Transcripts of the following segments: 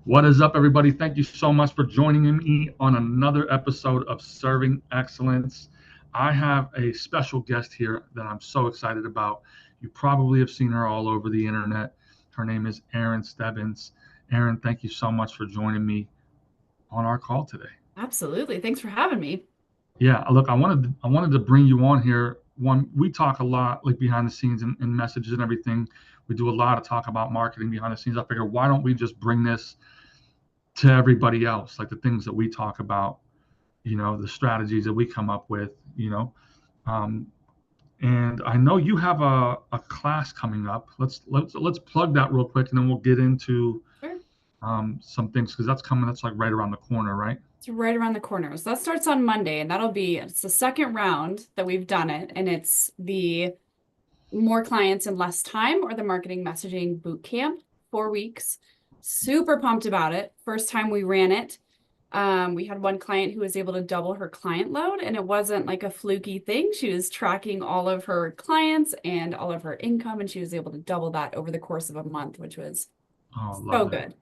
What is up, everybody? Thank you so much for joining me on another episode of Serving Excellence. I have a special guest here that I'm so excited about. You probably have seen her all over the internet. Her name is Erin Stebbins. Erin, thank you so much for joining me on our call today. Absolutely. Thanks for having me. Yeah, look, I wanted to bring you on here. One, we talk a lot like behind the scenes and messages and everything. We do a lot of talk about marketing behind the scenes. I figure, why don't we just bring this to everybody else, like the things that we talk about, the strategies that we come up with. Um, and I know you have a class coming up. Let's plug that real quick, and then we'll get into Sure. some things because that's coming. That's like right around the corner, right? It's right around the corner. So that starts on Monday, and it's the second round that we've done it. And it's the more clients in less time or the marketing messaging boot camp, 4 weeks. Super pumped about it. First time we ran it. We had one client who was able to double her client load, and it wasn't like a fluky thing. She was tracking all of her clients and all of her income, and she was able to double that over the course of a month, which was Oh, so love that. good.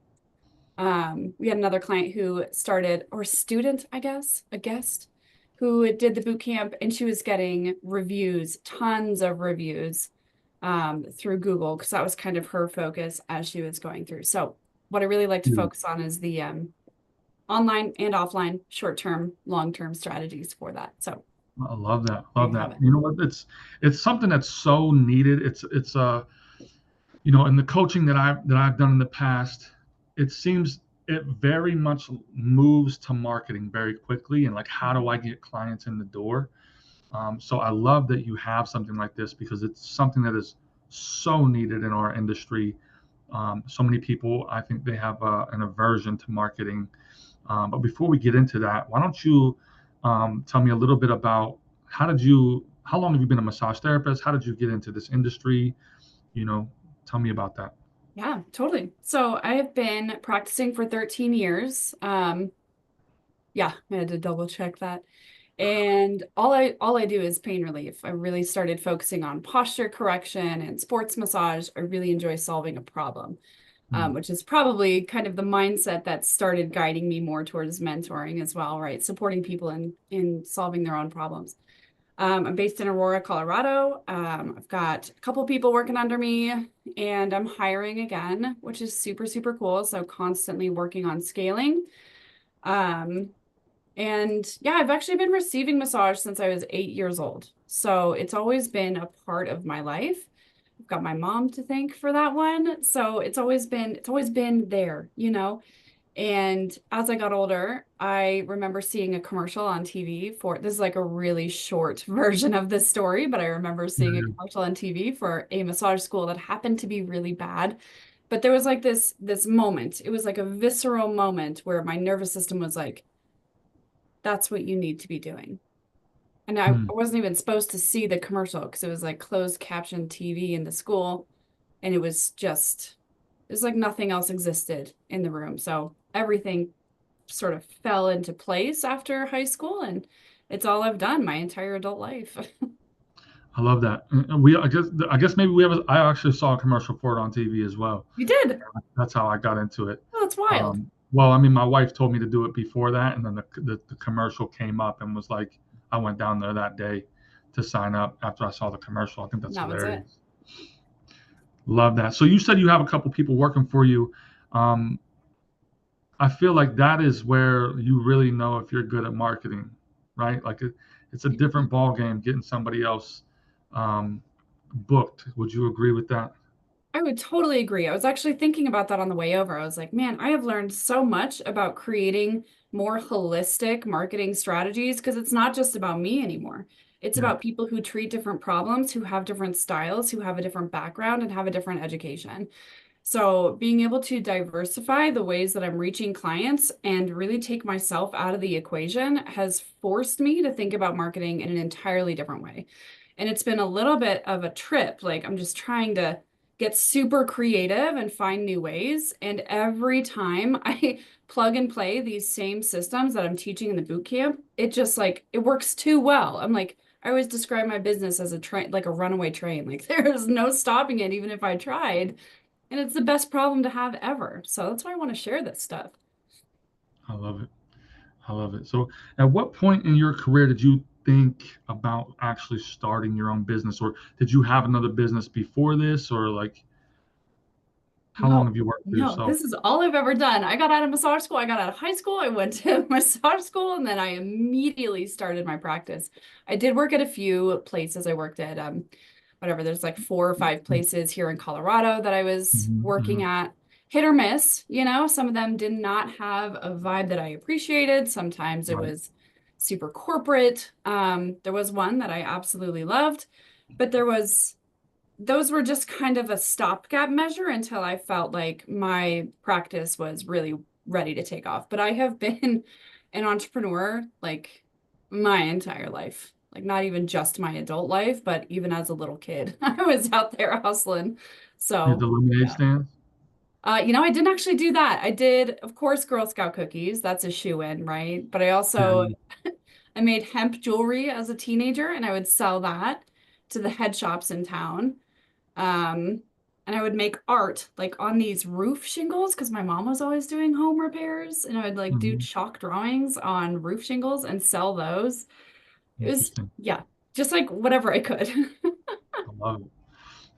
We had another client who started, or student, I guess, a guest, who did the boot camp, and she was getting reviews, tons of reviews, through Google, because that was kind of her focus as she was going through. So what I really like to Yeah, focus on is the online and offline, short-term, long-term strategies for that. So I love that. there Love you have that. it. You know what? It's something that's so needed. In the coaching that I've done in the past, it seems it very much moves to marketing very quickly and like how do I get clients in the door. So I love that you have something like this because it's something that is so needed in our industry. So many people, I think they have an aversion to marketing. But before we get into that, why don't you tell me a little bit about how long have you been a massage therapist? How did you get into this industry? You know, Tell me about that. Yeah, totally. So I have been practicing for 13 years. Yeah, I had to double check that. And all I do is pain relief. I really started focusing on posture correction and sports massage. I really enjoy solving a problem, Mm, which is probably kind of the mindset that started guiding me more towards mentoring as well, right? Supporting people in solving their own problems. I'm based in Aurora, Colorado. I've got a couple people working under me, and I'm hiring again, which is super, super cool. So constantly working on scaling. Um, and yeah, I've actually been receiving massage since I was 8 years old. So it's always been a part of my life. I've got my mom to thank for that one. So it's always been there, you know. And as I got older, I remember seeing a commercial on TV for this is like a really short version of this story, but I remember yeah, seeing a commercial on TV for a massage school that happened to be really bad. But there was like this moment. It was like a visceral moment where my nervous system was like, that's what you need to be doing. And I mm, wasn't even supposed to see the commercial because it was like closed caption TV in the school. And it was like nothing else existed in the room. So everything sort of fell into place after high school. And it's all I've done my entire adult life. I love that. And I guess maybe we have. I actually saw a commercial for it on TV as well. You did. That's how I got into it. Oh, that's wild. Well, I mean, my wife told me to do it before that, and then the commercial came up and was like, I went down there that day to sign up after I saw the commercial. I think that's That was it. hilarious. Love that. So you said you have a couple people working for you. Um, I feel like that is where you really know if you're good at marketing, right? It's a different ball game getting somebody else um, booked. Would you agree with that? I would totally agree. I was actually thinking about that on the way over. I was like, man, I have learned so much about creating more holistic marketing strategies because it's not just about me anymore. It's Yeah. about people who treat different problems, who have different styles, who have a different background, and have a different education. So, being able to diversify the ways that I'm reaching clients and really take myself out of the equation has forced me to think about marketing in an entirely different way. And it's been a little bit of a trip. Like, I'm just trying to get super creative and find new ways. And every time I plug and play these same systems that I'm teaching in the boot camp, it just like it works too well. I'm like, I always describe my business as a train, like a runaway train. Like, there's no stopping it, even if I tried. And it's the best problem to have ever. So that's why I want to share this stuff. I love it. I love it. So, at what point in your career did you think about actually starting your own business, or did you have another business before this, or like how long No, have you worked for no, yourself? this is all I've ever done. I got out of massage school. I got out of high school. I went to massage school and then I immediately started my practice. I did work at a few places. I worked at whatever, there's like 4 or 5 places here in Colorado that I was Hmm. working Hmm. at. Hit or miss, you know, some of them did not have a vibe that I appreciated. Sometimes it Right. was super corporate. There was one that I absolutely loved, but those were just kind of a stopgap measure until I felt like my practice was really ready to take off. But I have been an entrepreneur like my entire life, like not even just my adult life, but even as a little kid, I was out there hustling. You had the So, lemonade yeah. stands? I didn't actually do that. I did, of course, Girl Scout cookies. That's a shoe in, right? But I Yeah. also I made hemp jewelry as a teenager and I would sell that to the head shops in town. Um, and I would make art like on these roof shingles because my mom was always doing home repairs, and I would like do Hmm. chalk drawings on roof shingles and sell those. It was, Interesting. yeah, just like whatever I could. I love it.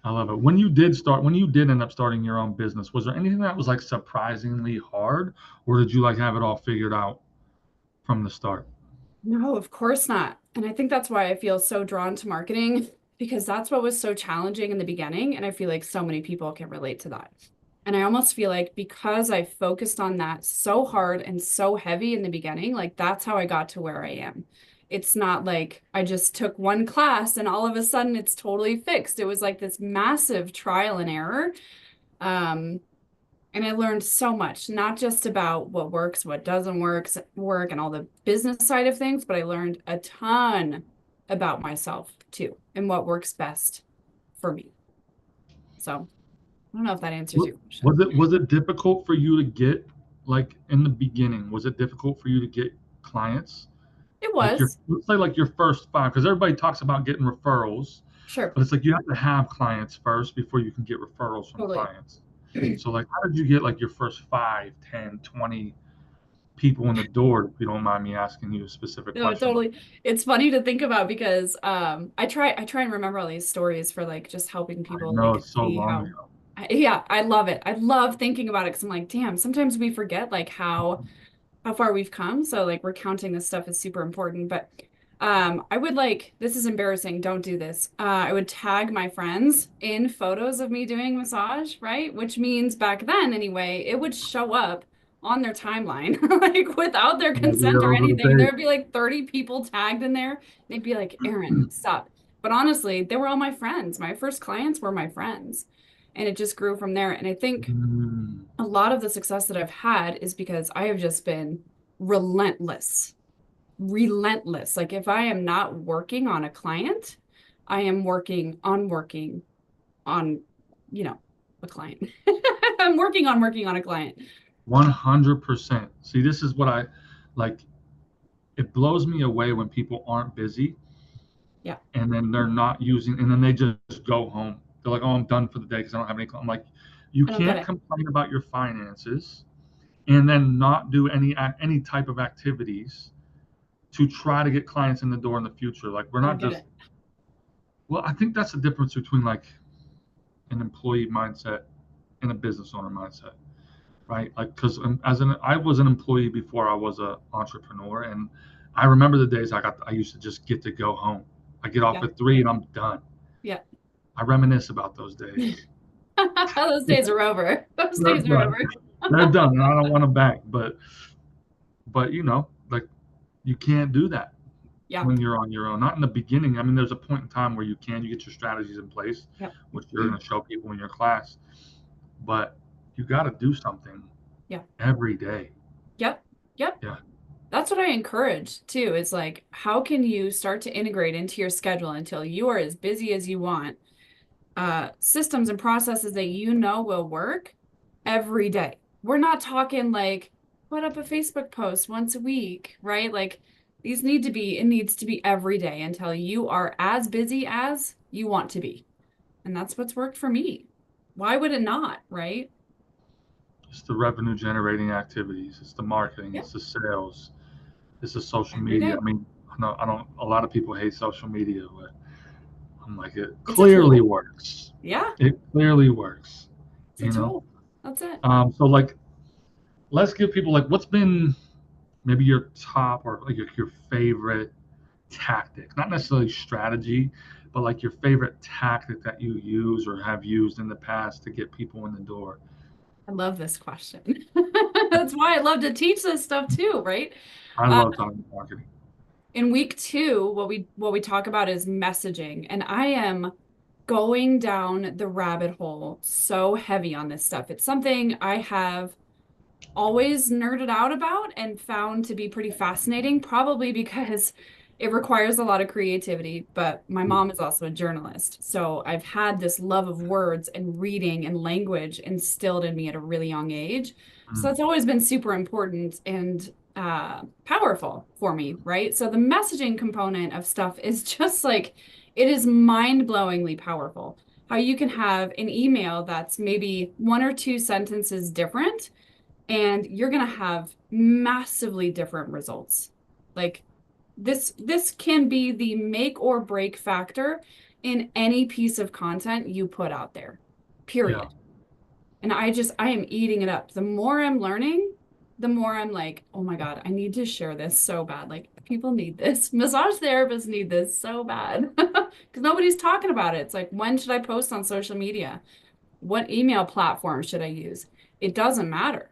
I love it. When you did end up starting your own business, was there anything that was like surprisingly hard, or did you like have it all figured out from the start? No, of course not. And I think that's why I feel so drawn to marketing because that's what was so challenging in the beginning. And I feel like so many people can relate to that. And I almost feel like because I focused on that so hard and so heavy in the beginning, like that's how I got to where I am. It's not like I just took one class and all of a sudden it's totally fixed. It was like this massive trial and error. Um, and I learned so much, not just about what works, what doesn't work, and all the business side of things, but I learned a ton about myself too, and what works best for me. So I don't know if that answers Wa- your question. was it difficult for you to get, like in the beginning, was it difficult for you to get clients? It Like your, was, let's say like your first five, because everybody talks about getting referrals, sure, but it's like you have to have clients first before you can get referrals from totally. clients. So like how did you get like your first 5, 10, 20 people in the door, if you don't mind me asking you a specific No, question like totally. It's funny to think about because I try and remember all these stories for like just helping that? I people know like it's so see long how ago. yeah, I love it. I love thinking about it because I'm like, damn, sometimes we forget like how far we've come. So like recounting this stuff is super important. But I would like this is embarrassing. Don't do this. I would tag my friends in photos of me doing massage, right? Which means back then anyway, it would show up on their timeline, like without their Yeah, consent or those are the anything. days. There'd be like 30 people tagged in there. They'd be like, Aaron, stop. But honestly, they were all my friends. My first clients were my friends. And it just grew from there. And I think Mm, a lot of the success that I've had is because I have just been relentless, relentless. Like if I am not working on a client, I am working on, you know, a client. I'm working on a client. 100%. See, this is what I like. It blows me away when people aren't busy Yeah, and then they're not using, and then they just go home. They're like, "Oh, I'm done for the day because I don't have any." I'm like, you I don't get can't it. complain about your finances and then not do any type of activities to try to get clients in the door in the future. Like we're I don't not get just. it. Well, I think that's the difference between like an employee mindset and a business owner mindset, right? Like because I was an employee before I was an entrepreneur, and I remember the days I used to just get to go home. I get off Yeah, at 3 and I'm done. yeah. I reminisce about those days. Those days are over. Those They're days are done. over. They're done, and I don't want them back. But like you can't do that Yeah, when you're on your own. Not in the beginning. I mean, there's a point in time where you get your strategies in place, yep. which you're going to show people in your class. But you got to do something Yeah, every day. yep, yep. Yeah. That's what I encourage too, is like, how can you start to integrate into your schedule until you are as busy as you want, systems and processes that you know will work every day. We're not talking like put up a Facebook post once a week, right? Like it needs to be every day until you are as busy as you want to be. And that's what's worked for me. Why would it not, right? It's the revenue generating activities. It's the marketing. Yeah, It's the sales. It's the social every media. day. I mean, I don't. A lot of people hate social media, but I'm like, it It's a clearly tool. works. Yeah, It clearly works. it's a You know. tool. That's it. So like, let's give people like, what's been maybe your top or like your favorite tactic, not necessarily strategy, but like your favorite tactic that you use or have used in the past to get people in the door. I love this question. That's why I love to teach this stuff too, right? I Uh, love talking marketing. in week two, what we talk about is messaging, and I am going down the rabbit hole so heavy on this stuff. It's something I have always nerded out about and found to be pretty fascinating, probably because it requires a lot of creativity. But my mom is also a journalist. So I've had this love of words and reading and language instilled in me at a really young age. So Mm, that's always been super important and powerful for me, right? So the messaging component of stuff is just like, it is mind-blowingly powerful. How you can have an email that's maybe one or two sentences different and you're going to have massively different results. Like this can be the make or break factor in any piece of content you put out there. yeah. Period. And I am eating it up. The more I'm learning, the more I'm like, "Oh my God, I need to share this so bad. Like people need this. Massage therapists need this so bad." Because nobody's talking about it. It's like, when should I post on social media? What email platform should I use? It doesn't matter.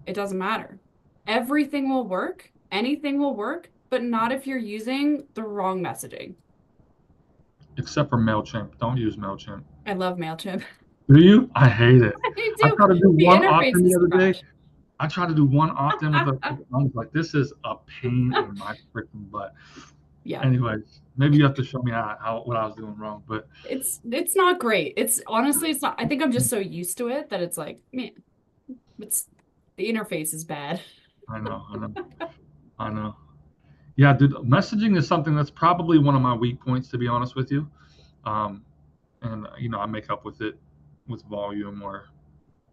It doesn't matter. Everything will work, anything will work, but not if you're using the wrong messaging. Except for Mailchimp. Don't use Mailchimp. I love MailChimp. Do you? I hate it. I I do. tried to do The one interface opt-in the is other day. trash. I tried to do one opt-in with a. I was like, this is a pain in my freaking butt. Yeah, Anyways, maybe you have to show me how what I was doing wrong. But it's not great. It's honestly it's not. I think I'm just so used to it that it's like, man, it's the interface is bad. I know, I know, I know. Yeah, dude, messaging is something that's probably one of my weak points, to be honest with you. Um, and I make up with it with volume or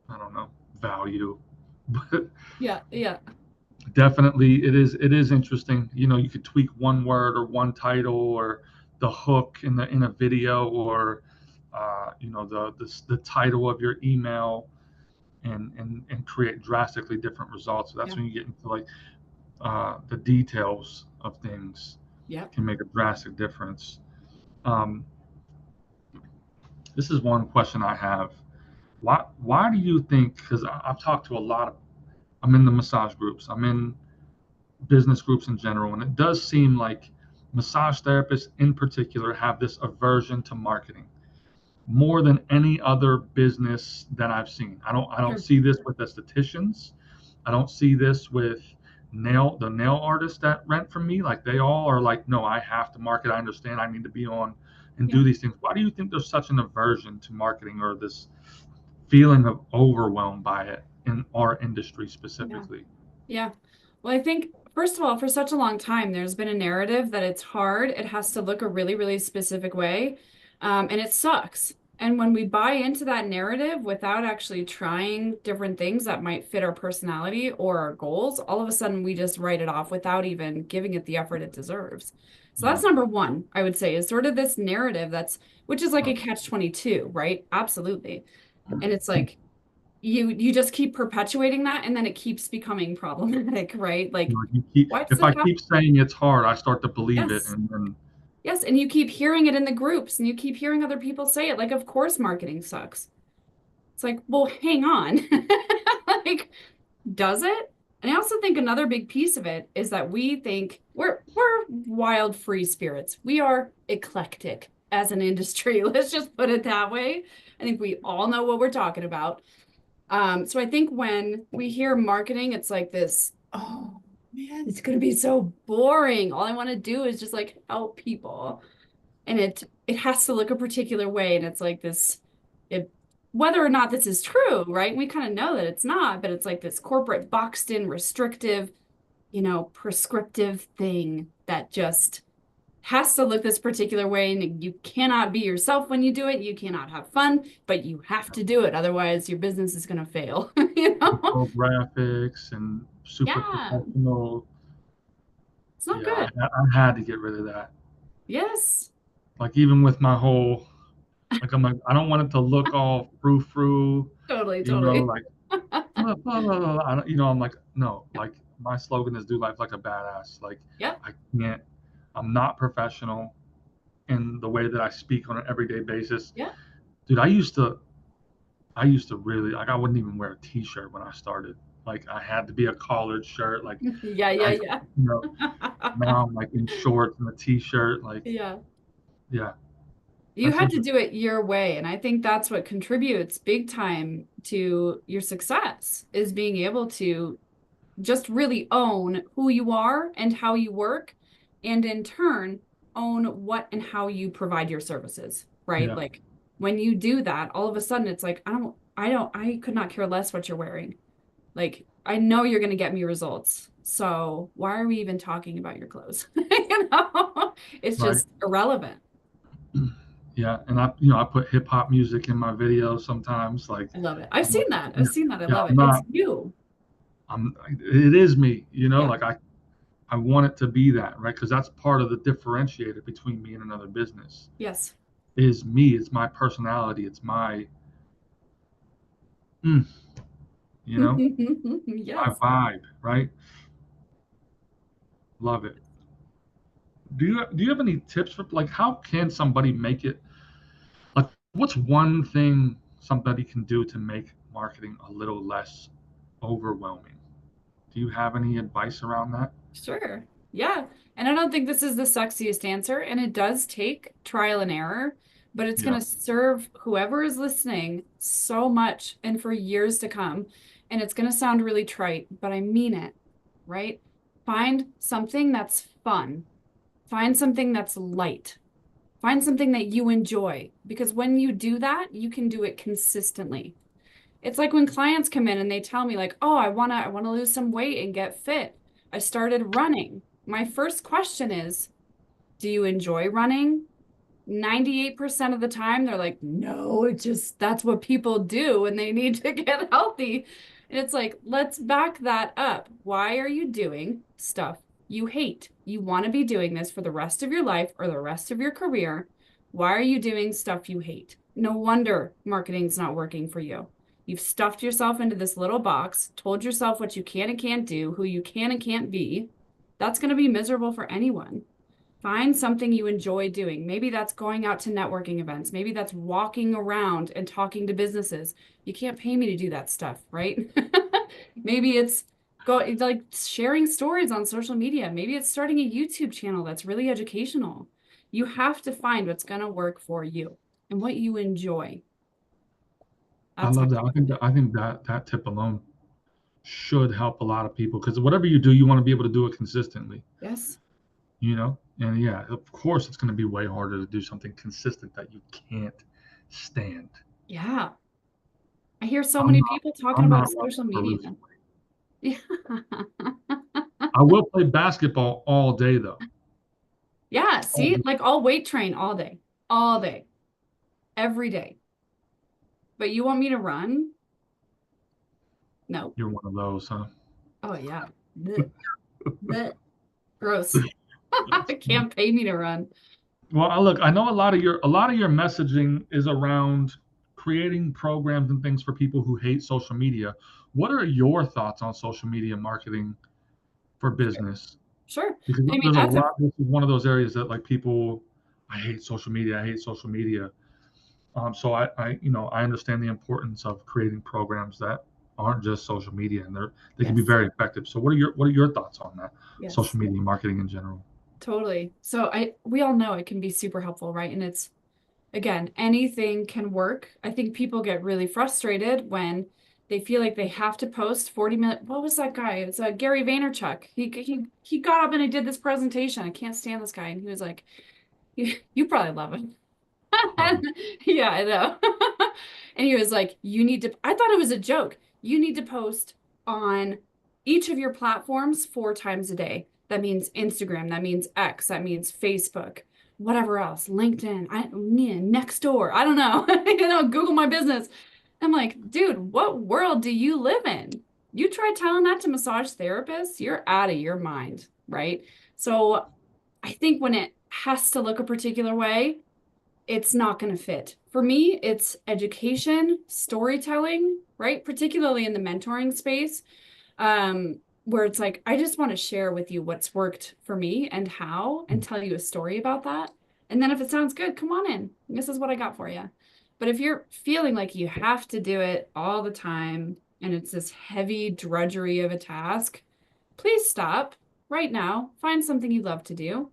I don't know value, but Yeah, yeah, definitely it is interesting. You could tweak one word or one title or the hook in a video or the title of your email and create drastically different results. So that's yeah, when you get into like the details of things yeah. can make a drastic difference. Um, this is one question I have. Why do you think? Because I've talked to a lot of. I'm in the massage groups. I'm in business groups in general, and it does seem like massage therapists in particular have this aversion to marketing more than any other business that I've seen. I don't Sure. see this with estheticians. I don't see this with nail artists that rent from me. Like they all are like, no, I have to market. I understand. I need to be on and Yeah, do these things. Why do you think there's such an aversion to marketing or this feeling of overwhelm by it in our industry yeah. specifically? Yeah. Well, I think, first of all, for such a long time, there's been a narrative that it's hard. It has to look a really, really specific way. And it sucks. And when we buy into that narrative without actually trying different things that might fit our personality or our goals, all of a sudden we just write it off without even giving it the effort it deserves. So Yeah. that's number one, I would say, is sort of this narrative which is like a catch-22, right? Absolutely. And it's like, you just keep perpetuating that and then it keeps becoming problematic, right? Like, why does If it I have keep saying it's hard, I start to believe it, yes, and then yes, and you keep hearing it in the groups and you keep hearing other people say it, like, of course marketing sucks. It's like, well, hang on. Like, does it? And I also think another big piece of it is that we think we're wild free spirits. We are eclectic as an industry. Let's just put it that way. I think we all know what we're talking about. So I think when we hear marketing, it's like this, oh man, it's gonna be so boring. All I want to do is just like help people. And it has to look a particular way. And it's like this, it whether or not this is true, right? We kind of know that it's not, but it's like this corporate boxed in, restrictive, prescriptive thing that just has to look this particular way, and you cannot be yourself when you do it. You cannot have fun, but you have to do it. Otherwise, your business is going to fail, you know? Graphics and super Yeah, professional. it's not Yeah, good. I had to get rid of that. Yes, Like even with my whole, like I'm like I don't want it to look all frou frou, totally, you know, totally. like blah, blah, blah, blah. I don't, I'm like no, like my slogan is do life like a badass. Like Yep, I can't, I'm not professional in the way that I speak on an everyday basis. yep. Dude, I used to really like I wouldn't even wear a t-shirt when I started. Like I had to be a collared shirt, like Yeah, I, yeah, you yeah. know, now I'm like in shorts and a t-shirt, like Yeah. yeah, You that's had to interesting. do it your way. And I think that's what contributes big time to your success is being able to just really own who you are and how you work, and in turn, own what and how you provide your services, right? Yeah, Like when you do that, all of a sudden it's like, I could not care less what you're wearing. Like, I know you're going to get me results. So why are we even talking about your clothes? You know, it's right. just irrelevant. Yeah, and I put hip hop music in my videos sometimes. Like, I love it. I've I'm not, seen that. I've yeah, seen that. I yeah, love I'm it. It's not. you. It is me. Yeah. Like I want it to be that, right? Because that's part of the differentiator between me and another business. Yes. Is me. It's my personality. It's my, mm, my Yes. vibe, right? Love it. Do you have any tips for like how can somebody make it like what's one thing somebody can do to make marketing a little less overwhelming? Do you have any advice around that? Sure. Yeah. And I don't think this is the sexiest answer. And it does take trial and error, but it's going Yeah, to serve whoever is listening so much and for years to come. And it's going to sound really trite, but I mean it, right? Find something that's fun. Find something that's light. Find something that you enjoy. Because when you do that, you can do it consistently. It's like when clients come in and they tell me like, "Oh, I want to lose some weight and get fit. I started running." My first question is, "Do you enjoy running?" 98% of the time they're like, "No, it just that's what people do and they need to get healthy." And it's like, let's back that up. Why are you doing stuff you hate? You want to be doing this for the rest of your life or the rest of your career. Why are you doing stuff you hate? No wonder marketing's not working for you. You've stuffed yourself into this little box, told yourself what you can and can't do, who you can and can't be. That's going to be miserable for anyone. Find something you enjoy doing. Maybe that's going out to networking events. Maybe that's walking around and talking to businesses. You can't pay me to do that stuff, right? Maybe it's like sharing stories on social media. Maybe it's starting a YouTube channel that's really educational. You have to find what's going to work for you and what you enjoy. I That's how love that. you do it. I think that that tip alone should help a lot of people because whatever you do, you want to be able to do it consistently, Yes. And yeah, of course, it's going to be way harder to do something consistent that you can't stand. Yeah. I hear so many people talking I'm about not running social for media. losing weight. Yeah. I will play basketball all day though. Yeah, All see, day. like I'll weight train all day, every day. But you want me to run? No. You're one of those, huh? Oh yeah. Blech, blech. Gross. Can't pay me to run. Well, look, I know a lot of your messaging is around creating programs and things for people who hate social media. What are your thoughts on social media marketing for Sure. business? Sure. Because I mean, there's a that's a lot. This is one of those areas that like people, I hate social media. I hate social media. So I understand the importance of creating programs that aren't just social media, and they can be yes. very effective. So what are your thoughts on that? Yes. Social media marketing in general. Totally. So we all know it can be super helpful, right? And it's again, anything can work. I think people get really frustrated when they feel like they have to post 40 minute. What was that guy? It's Gary Vaynerchuk. He got up and he did this presentation. I can't stand this guy. And he was like, you probably love him. Um, Yeah, I know. And he was like, I thought it was a joke. You need to post on each of your platforms 4 times a day. That means Instagram, that means X, that means Facebook, whatever else, LinkedIn, Nextdoor, I don't know, Google My Business. I'm like, dude, what world do you live in? You try telling that to massage therapists, you're out of your mind, right? So I think when it has to look a particular way, it's not going to fit. For me, it's education, storytelling, right? Particularly in the mentoring space, where it's like, I just want to share with you what's worked for me and how, and tell you a story about that. And then if it sounds good, come on in. This is what I got for you. But if you're feeling like you have to do it all the time and it's this heavy drudgery of a task, please stop right now. Find something you love to do.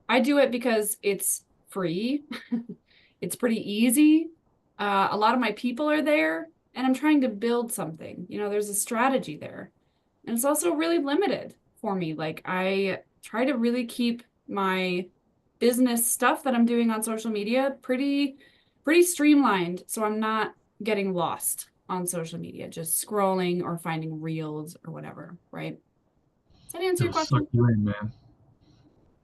I do it because it's free. It's pretty easy. A lot of my people are there, and I'm trying to build something. There's a strategy there. And it's also really limited for me. Like, I try to really keep my business stuff that I'm doing on social media pretty streamlined, so I'm not getting lost on social media, just scrolling or finding reels or whatever, right? Does that answer your It'll suck question? you in, man.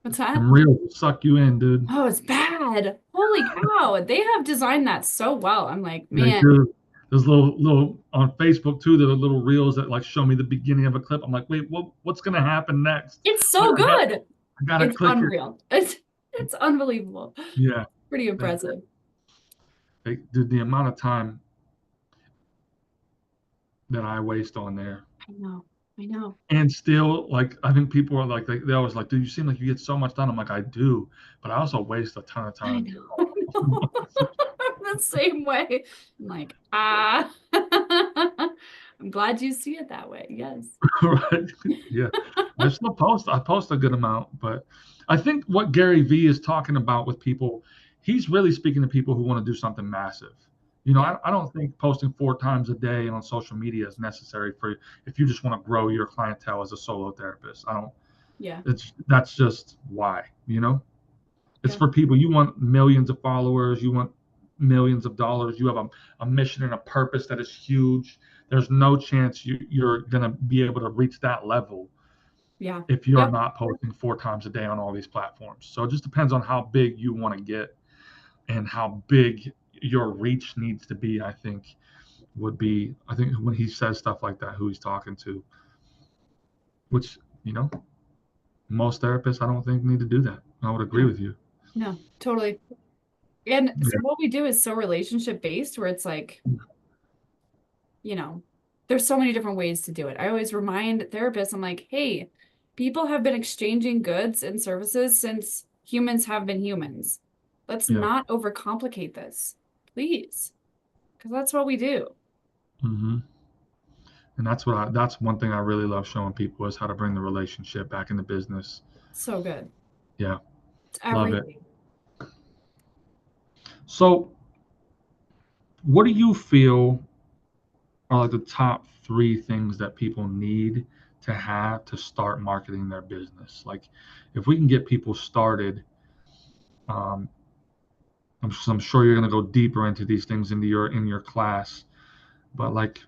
What's that? Them reels will suck you in, dude. Oh, it's bad. Holy cow. They have designed that so well. I'm like, They man, do. There's little on Facebook too. There are little reels that like show me the beginning of a clip. I'm like, wait, what's gonna happen next? it's Wait, so good. I gotta It's click it. unreal. It's unbelievable. Yeah, Pretty yeah. impressive. Dude, the amount of time that I waste on there. I know. I know. And still, like, I think people are like, they always like, dude, you seem like you get so much done. I'm like, I do, but I also waste a ton of I time. know. I know. I'm the same way. I'm like, I'm glad you see it that way. Yes. Right? Yeah. I post a good amount, but I think what Gary Vee is talking about with people, he's really speaking to people who want to do something massive. Yeah. I don't think posting 4 times a day on social media is necessary for if you just want to grow your clientele as a solo therapist. I don't, Yeah. that's just why. It's Yeah. for people. You want millions of followers, you want millions of dollars, you have a mission and a purpose that is huge. There's no chance you're going to be able to reach that level Yeah. if you're Yep. not posting 4 times a day on all these platforms. So it just depends on how big you want to get and how big your reach needs to be. I think when he says stuff like that, who he's talking to, which, most therapists, I don't think need to do that. I would agree No, with you. no, totally. And so Yeah. what we do is so relationship based where it's like, you know, there's so many different ways to do it. I always remind therapists, I'm like, hey, people have been exchanging goods and services since humans have been humans. Let's Yeah. not overcomplicate this, please, because that's what we do. hmm And that's one thing I really love showing people is how to bring the relationship back into business. So good. Yeah. It's Love it. everything. So what do you feel are like the top 3 things that people need to have to start marketing their business? Like, if we can get people started, um, I'm sure you're going to go deeper into these things in your class. But like,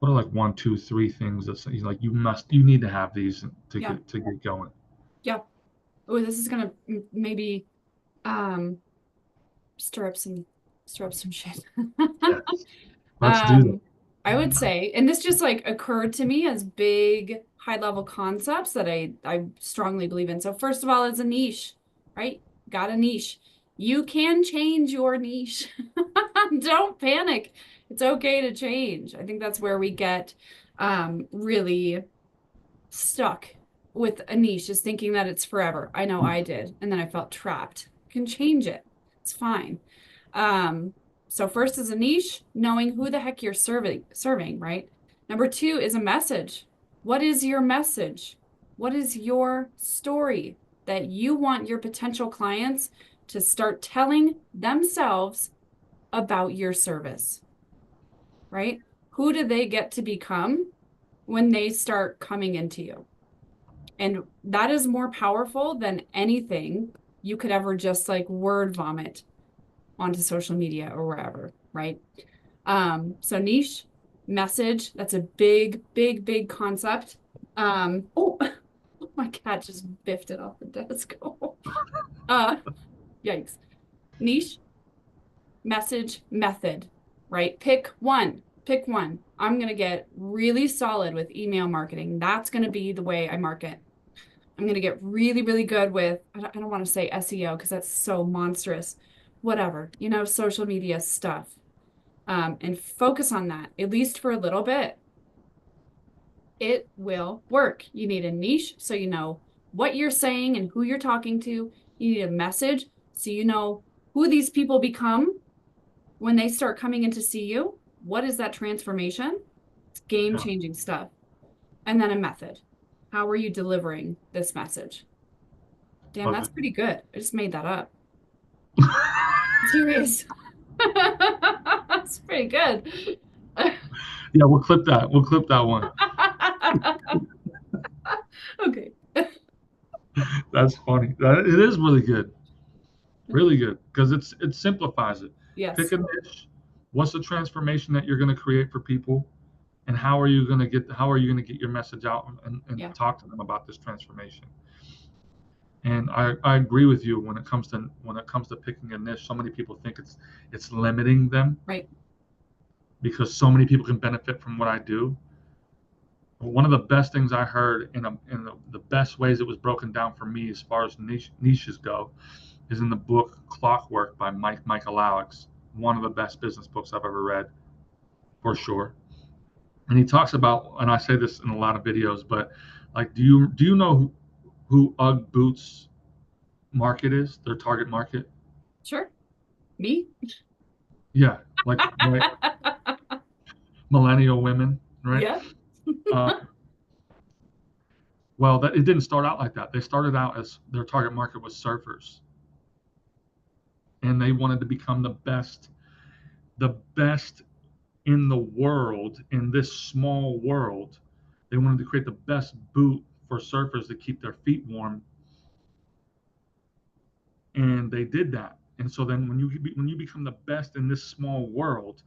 what are like 1, 2, 3 things that like you need to have these Yeah. to get going? Yeah. Oh, this is gonna maybe um stir up some shit. Yes. Let's do that. Um, I would say, and this just like occurred to me as big high level concepts that I strongly believe in. So first of all, it's a niche, right? Got a niche. You can change your niche. Don't panic. It's okay to change. I think that's where we get really stuck with a niche, is thinking that it's forever. I know I did, and then I felt trapped. You can change it. It's fine. Um, so first is a niche, knowing who the heck you're serving, right? Number 2 is a message. What is your message? What is your story that you want your potential clients to start telling themselves about your service, right? Who do they get to become when they start coming into you? And that is more powerful than anything you could ever just like word vomit onto social media or wherever, right? So niche, message, that's a big, big, big concept. Oh, My cat just biffed it off the desk. Yikes. Niche, message, method, right? Pick one. Pick one. I'm going to get really solid with email marketing. That's going to be the way I market. I'm going to get really, really good with, I don't want to say SEO because that's so monstrous. Whatever, social media stuff. And focus on that, at least for a little bit. It will work. You need a niche so you know what you're saying and who you're talking to. You need a message so you know who these people become when they start coming in to see you. What is that transformation? It's Yeah. game-changing stuff. And then a method. How are you delivering this message? Damn, Love that's it. pretty good. I just made that up. Serious. That's pretty good. Yeah, we'll clip that. We'll clip that one. Okay. That's funny. It is really good. Really good because it simplifies it. Pick Yes. a niche. What's the transformation that you're going to create for people, and how are you going to get your message out and Yeah. talk to them about this transformation? And I agree with you when it comes to picking a niche. So many people think it's limiting them Right. because so many people can benefit from what I do. But one of the best things I heard in the best ways it was broken down for me as far as niches go is in the book Clockwork by Michael Alex, one of the best business books I've ever read, for sure. And he talks about, and I say this in a lot of videos, but like, do you know who UGG Boots market is? Their target market? Sure. Me? Yeah, like right, millennial women, right? Yeah. Uh, well, it didn't start out like that. They started out as their target market was surfers, and they wanted to become the best in the world, in this small world. They wanted to create the best boot for surfers to keep their feet warm, and they did that. And so then when you become the best in this small world,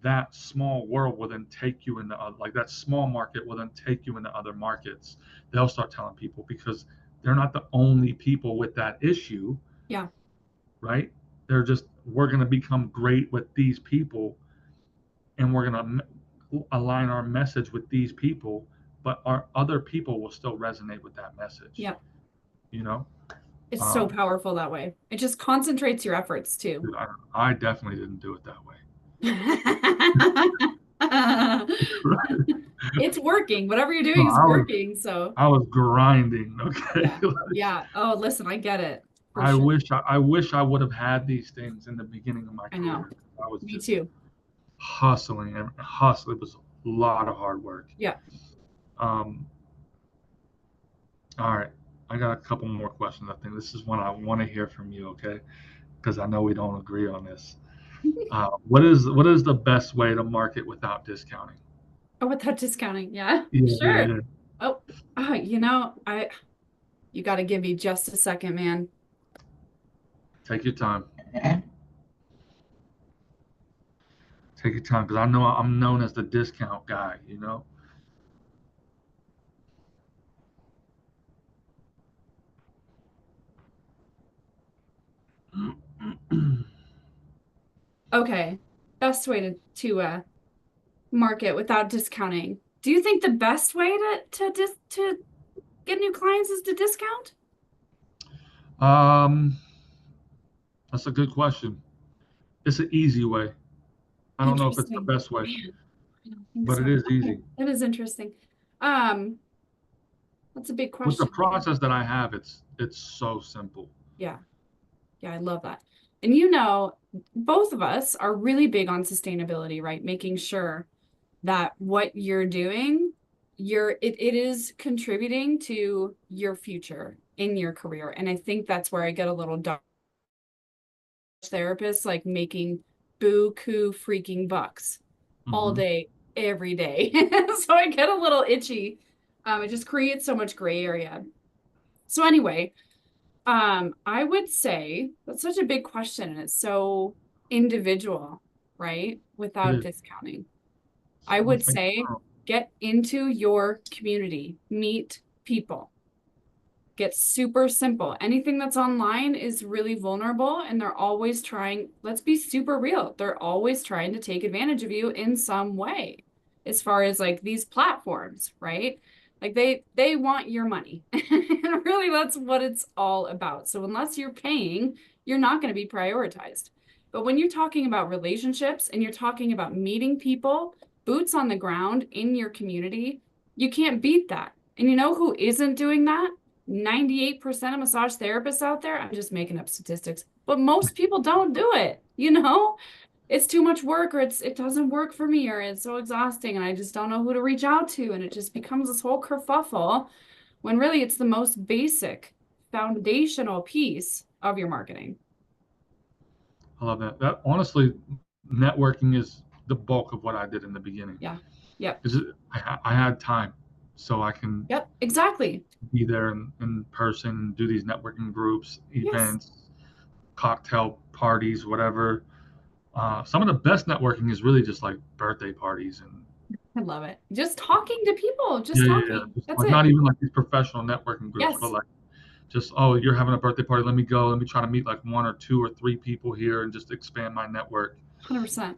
that small world will then take you into like that small market will then take you into other markets. They'll start telling people because they're not the only people with that issue, Yeah. right? We're going to become great with these people, and we're going to align our message with these people, but our other people will still resonate with that message, Yeah. you know. It's so um, powerful that way. It just concentrates your efforts too. I definitely didn't do it that way. It's working. Whatever you're No, doing is I was working. So, I was grinding. Okay. yeah. Yeah. Oh, listen, I get it for I sure. wish I would have had these things in the beginning of my I know. career. I was Me just too. hustling and hustling. It was a lot of hard work. Yeah. Um, all right, I got a couple more questions. I think this is one I want to hear from you. Okay, because I know we don't agree on this. What is the best way to market without discounting? Oh, without discounting. Yeah. Yeah, yeah, Sure. yeah. Oh, you got to give me just a second, man. Take your time. Take your time, because I know I'm known as the discount guy. Okay. Best way to market without discounting. Do you think the best way to get new clients is to discount? Um, that's a good question. It's an easy way. I don't know if it's the Interesting. best way, Man, I don't think but so. it is Okay, easy. that is interesting. Um, that's a big With the question. process that I have, it's so simple. Yeah, yeah, I love that. And both of us are really big on sustainability, right? Making sure that what you're doing, it is contributing to your future in your career. And I think that's where I get a little dark therapist, like making buku freaking bucks all Hmm. day, every day. So I get a little itchy. It just creates so much gray area. So anyway, I would say that's such a big question and it's so individual, right? It Without is. discounting. I I would think say get into your community, meet people. gets super simple. Anything that's online is really vulnerable, and they're always trying, let's be super real, they're always trying to take advantage of you in some way, as far as like these platforms, right? Like they want your money. And really that's what it's all about. So unless you're paying, you're not going to be prioritized. But when you're talking about relationships and you're talking about meeting people, boots on the ground in your community, you can't beat that. And you know who isn't doing that? 98% of massage therapists out there, I'm just making up statistics, but most people don't do it, you know? It's too much work, or it doesn't work for me, or it's so exhausting and I just don't know who to reach out to, and it just becomes this whole kerfuffle when really it's the most basic foundational piece of your marketing. I love that. That honestly, networking is the bulk of what I did in the beginning. Yeah. Yep. Is I had time, so I can Yep. Exactly. be there in person, do these networking groups, Yes. events, cocktail parties, whatever. Some of the best networking is really just like birthday parties and I love it. Just talking to people, just yeah. talking. Just That's like it. not even like these professional networking groups, but Yes. like just, oh, you're having a birthday party, let me go, let me try to meet like one or two or three people here and just expand my network. 100%.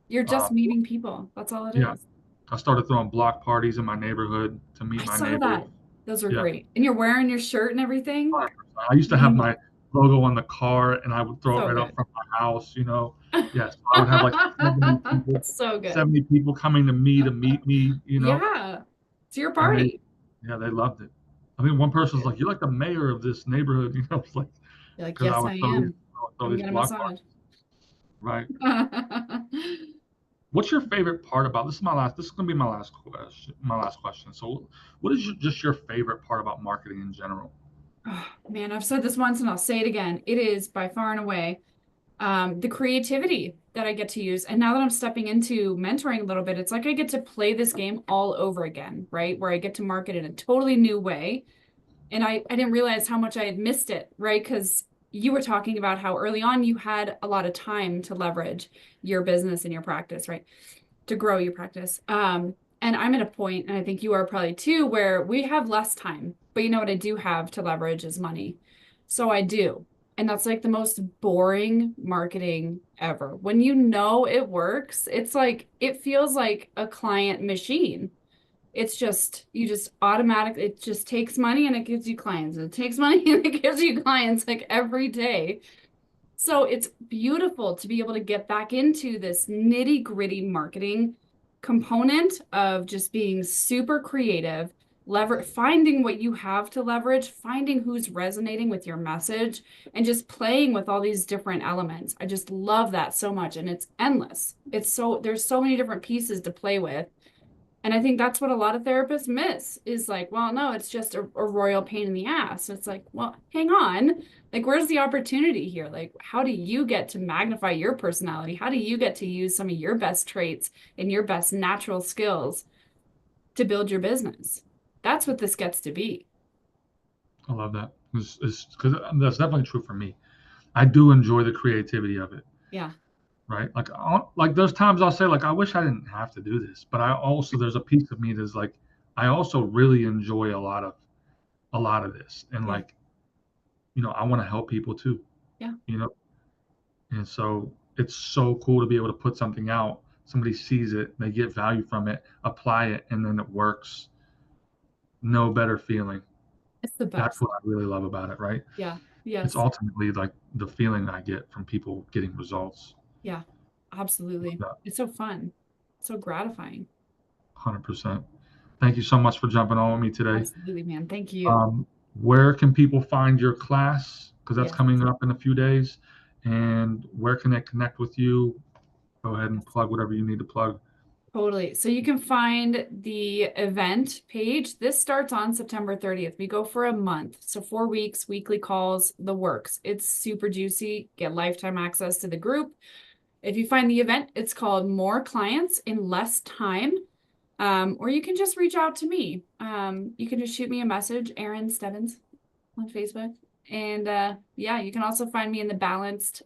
You're just Um, meeting people. That's all it yeah, is. I started throwing block parties in my neighborhood to meet I my saw neighbors. that. Those are Yeah, great. And you're wearing your shirt and everything. 100%. I used to have You my logo on the car and I would throw it so right up good. from my house, you know. Yes, I would have like 70 people, So good. 70 people coming to meet me, you know, Yeah. It's your and party. yeah, they loved it. I mean, one person was like, "You're like the mayor of this neighborhood," you know, it's like You're like, because yes, I am. I would throw Come these get a block massage. parties, right? What's your favorite part about this? Is my last. This is gonna be my last question. My last question. So, what is just your favorite part about marketing in general? Oh, man, I've said this once and I'll say it again. It is by far and away the creativity that I get to use. And now that I'm stepping into mentoring a little bit, it's like I get to play this game all over again, right? Where I get to market in a totally new way. And I didn't realize how much I had missed it, right? Because you were talking about how early on you had a lot of time to leverage your business and your practice, right? To grow your practice. And I'm at a point, and I think you are probably too, where we have less time. But you know what I do have to leverage is money. So I do. And that's like the most boring marketing ever. When you know it works, it's like it feels like a client machine. It's just, you just automatically, it just takes money and it gives you clients. It takes money and it gives you clients like every day. So it's beautiful to be able to get back into this nitty-gritty marketing component of just being super creative, finding what you have to leverage, finding who's resonating with your message, and just playing with all these different elements. I just love that so much, and it's endless. There's so many different pieces to play with. And I think that's what a lot of therapists miss is like, well, no, it's just a royal pain in the ass. It's like, well, hang on. Like, where's the opportunity here? Like, how do you get to magnify your personality? How do you get to use some of your best traits and your best natural skills to build your business? That's what this gets to be. I love that. Because that's definitely true for me. I do enjoy the creativity of it, Yeah. right? Like there's times I'll say like I wish I didn't have to do this, but I also there's a piece of me that's like I also really enjoy a lot of this, and Yeah. like I want to help people too, Yeah. you know, and so it's so cool to be able to put something out. Somebody sees it, they get value from it, apply it, and then it works. No better feeling. It's the That's best. what I really love about it, right? Yeah. It's Yes. ultimately like the feeling I get from people getting results. Yeah. Love Absolutely. that. It's so fun. So gratifying. 100%. Thank you so much for jumping on with me today. Absolutely, man. Thank you. Um, where can people find your class? Because that's Yes. coming up in a few days. And where can they connect with you? Go ahead and Yes. plug whatever you need to plug. Totally. So you can find the event page. This starts on September 30th. We go for a month. So 4 weeks, weekly calls, the works. It's super juicy. Get lifetime access to the group. If you find the event, it's called More Clients in Less Time. Or you can just reach out to me. You can just shoot me a message, Erin Stebbins on Facebook. And yeah, you can also find me in the Balanced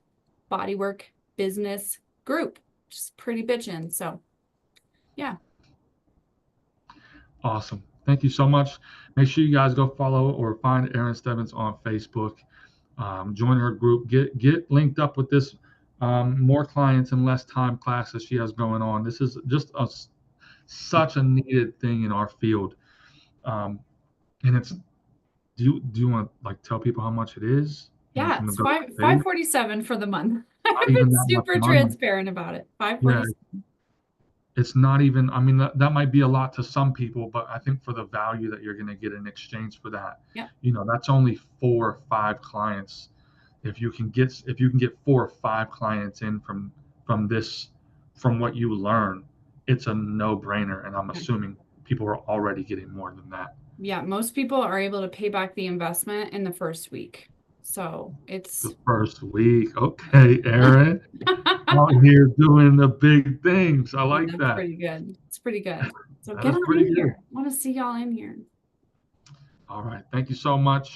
Bodywork Business group. Just pretty bitchin'. So yeah. Awesome. Thank you so much. Make sure you guys go follow or find Erin Stebbins on Facebook. Join her group. Get linked up with this more clients in less time classes she has going on. This is just such a needed thing in our field. And it's do you want to like tell people how much it is? Yeah, From the it's government pay? $547 for the month. I've Not even been that much super money. transparent about it. Yeah, 547. it's not even, I mean, that might be a lot to some people, but I think for the value that you're going to get in exchange for that, Yep. That's only 4 or 5 clients. If you can get 4 or 5 clients in from what you learn, it's a no-brainer. And I'm assuming people are already getting more than that. Yeah, most people are able to pay back the investment in the first week. So it's The first week. Okay, Erin, out here doing the big things. I like that's that. pretty good. It's pretty good. So That get is on pretty in good. here. I want to see y'all in here. All right. Thank you so much.